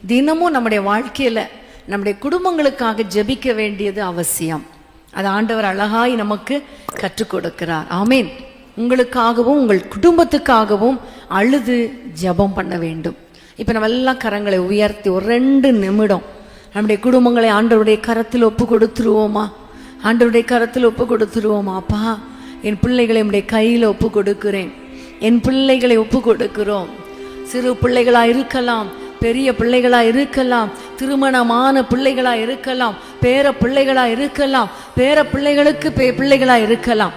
தினமும் நம்முடைய வாழ்க்கையில நம்முடைய குடும்பங்களுக்காக ஜெபிக்க வேண்டியது அவசியம். அது ஆண்டவர் அழகாய் நமக்கு கற்றுக் கொடுக்கிறார். ஆமீன். உங்களுக்காகவும் உங்கள் குடும்பத்துக்காகவும் அழுது ஜெபம் பண்ண வேண்டும். இப்போ நம்ம எல்லாம் கரங்களை உயர்த்தி ஒரு 2 நிமிடம் நம்முடைய குடும்பங்களை ஆண்டவருடைய கரத்தில் ஒப்பு கொடுத்துருவோமா? ஆண்டவருடைய கரத்தில் ஒப்பு கொடுத்துருவோமா? அப்பா, என் பிள்ளைகளை உடைய கையில் ஒப்பு கொடுக்கிறேன். என் பிள்ளைகளை ஒப்பு கொடுக்கிறோம். சிறு பிள்ளைகளா இருக்கலாம், பெரிய பிள்ளைகளா இருக்கலாம், திருமணமான பிள்ளைகளா இருக்கலாம், பேர பிள்ளைகளா இருக்கலாம், பேர பிள்ளைகளுக்கு பிள்ளைகளா இருக்கலாம்.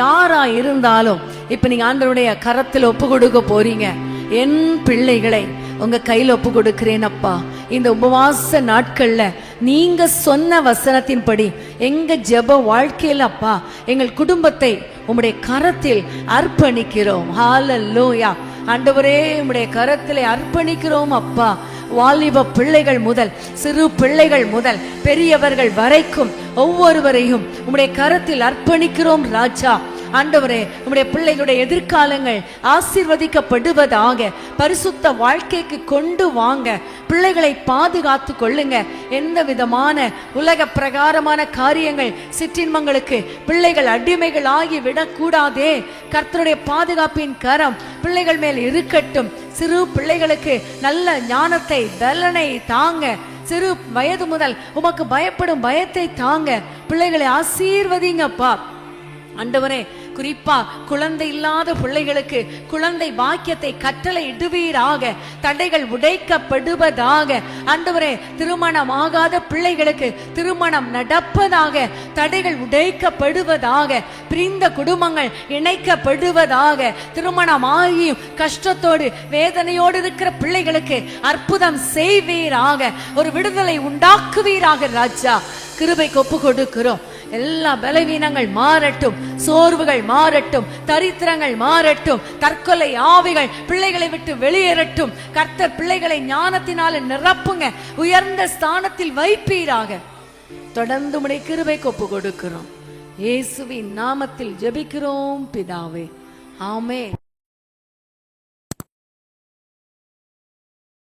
யாரா இருந்தாலும் இப்ப நீங்க ஆண்டவருடைய கரத்தில் ஒப்பு கொடுக்க போறீங்க. என் பிள்ளைகளை உங்க கையில் ஒப்பு கொடுக்கிறேன் அப்பா. இந்த உபவாச நாட்கள்ல நீங்க சொன்ன வசனத்தின்படி எங்க ஜெப வாழ்க்கையில் அப்பா எங்கள் குடும்பத்தை உம்முடைய கரத்தில் அர்ப்பணிக்கிறோம். ஹல்லேலூயா. ஆண்டவரே, உம்முடைய கரத்திலே அர்ப்பணிக்கிறோம் அப்பா. வாலிப பிள்ளைகள் முதல் சிறு பிள்ளைகள் முதல் பெரியவர்கள் வரைக்கும் ஒவ்வொருவரையும் உம்முடைய கரத்தில் அர்ப்பணிக்கிறோம் ராஜா. ஆண்டவரே, உம்முடைய பிள்ளைகளுடைய எதிர்காலங்கள் ஆசீர்வதிக்கப்படுவதாக, பரிசுத்த வாழ்க்கைக்கு கொண்டு வாங்க, பிள்ளைகளை பாதுகாத்து கொள்ளுங்க. எந்த விதமான உலக பிரகாரமான காரியங்கள் சிற்றின்பங்களுக்கு பிள்ளைகள் அடிமைகள் ஆகி விடக்கூடாதே. கர்த்தருடைய பாதுகாப்பின் கரம் பிள்ளைகள் மேல் இருக்கட்டும். சிறு பிள்ளைகளுக்கு நல்ல ஞானத்தை பலனை தாங்க. சிறு வயது முதல் உமக்கு பயப்படும் பயத்தை தாங்க. பிள்ளைகளை ஆசீர்வதிங்கப்பா. ஆண்டவரே, குறிப்பா குழந்தை இல்லாத பிள்ளைகளுக்கு குழந்தை பாக்கியத்தை கட்டளை இடுவீராக. தடைகள் உடைக்கப்படுவதாக. ஆண்டவரே, திருமணம் ஆகாத பிள்ளைகளுக்கு திருமணம் நடப்பதாக. தடைகள் உடைக்கப்படுவதாக. பிரிந்த குடும்பங்கள் இணைக்கப்படுவதாக. திருமணம் ஆகியும் கஷ்டத்தோடு வேதனையோடு இருக்கிற பிள்ளைகளுக்கு அற்புதம் செய்வீராக. ஒரு விடுதலை உண்டாக்குவீராக ராஜா. கிருபைக்கு ஒப்பு கொடுக்கிறோம். எல்லா பலவீனங்கள் மாறட்டும், சோர்வுகள் மாறட்டும், தரித்திரங்கள் மாறட்டும், தற்கொலை ஆவிகள் பிள்ளைகளை விட்டு வெளியேறட்டும். கர்த்தர் பிள்ளைகளை ஞானத்தினால நிரப்புங்க, உயர்ந்த ஸ்தானத்தில் வைப்பீராக. தொடர்ந்து உம்முடைய கிருபைக்கு ஒப்பு கொடுக்கிறோம். இயேசுவின் நாமத்தில் ஜெபிக்கிறோம் பிதாவே. ஆமென்.